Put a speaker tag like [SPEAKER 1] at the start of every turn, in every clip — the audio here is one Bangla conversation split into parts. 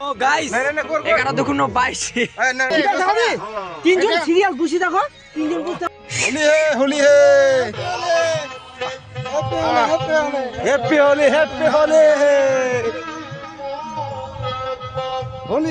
[SPEAKER 1] ও গাইস 11 দুগুণ 22 তিনজন সিরিয়াল খুশি দেখো তিনজন করতে
[SPEAKER 2] होली है happy Holi Holi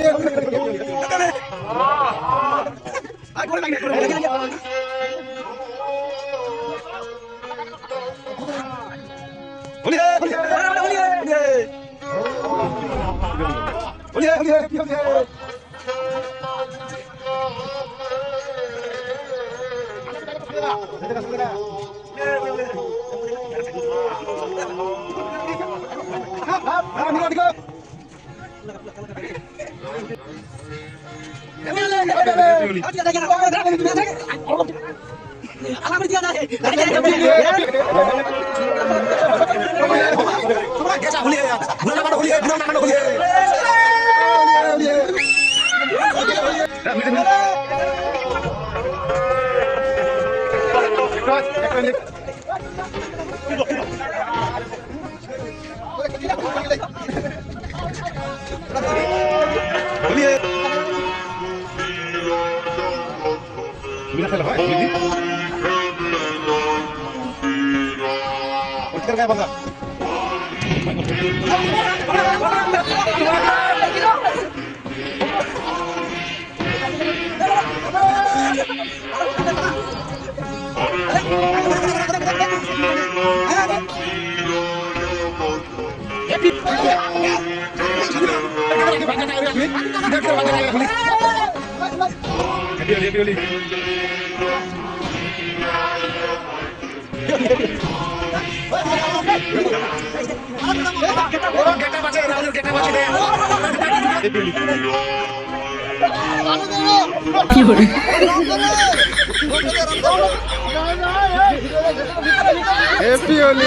[SPEAKER 2] happy Holi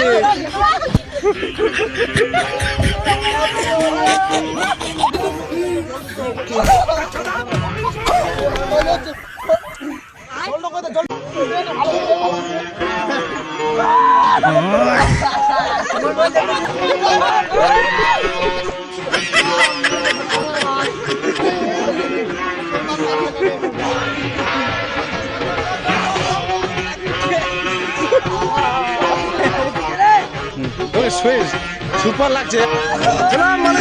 [SPEAKER 2] super লাগছে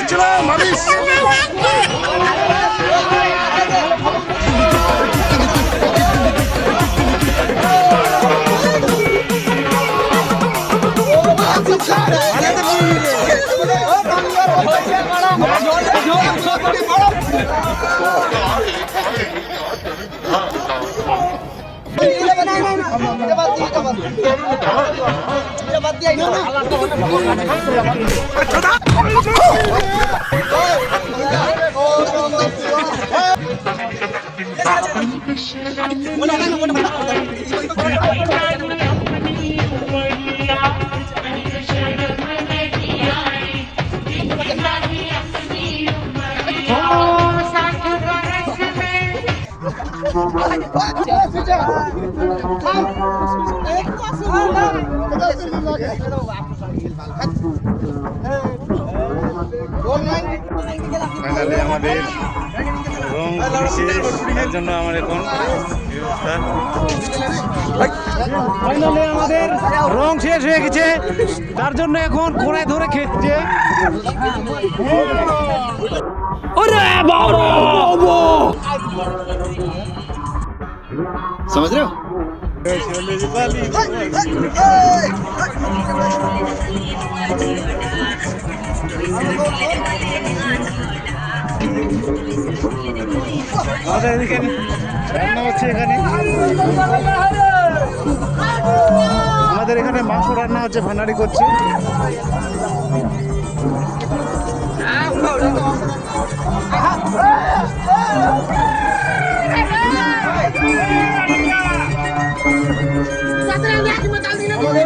[SPEAKER 2] চলো মালিশ ফাইনালি আমাদের রং এর জন্য আমার এখন ফাইনালি আমাদের রং শেষ হয়ে গেছে, তার জন্য এখন কোড়ায় ধরে খেচ্ছে। समझ रहे हो? আমাদের এখানে মাংস রান্না হচ্ছে, ভান্ডারি করছে।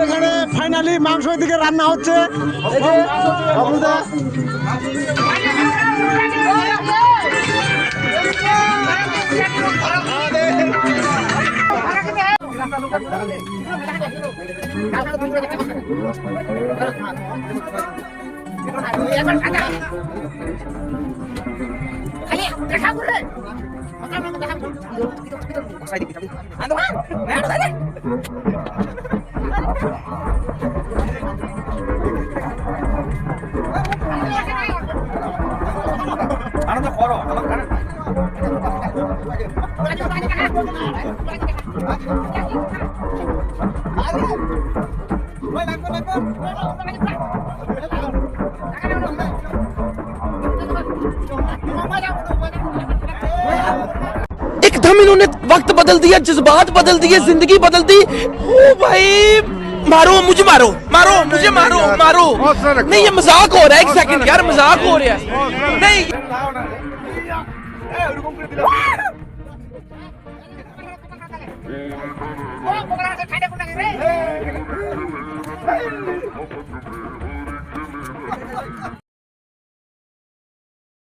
[SPEAKER 2] এখানে ফাইনালি মাংস এদিকে রান্না হচ্ছে।
[SPEAKER 3] एकदम इन्होंने वक्त बदल दिया, जज्बात बदल दिए, जिंदगी बदल दी। ओ भाई मारो मुझे, मारो मारो मुझे, मारो मारो। नहीं ये मजाक हो रहा है, एक सेकंड यार, मजाक हो रहा है। नहीं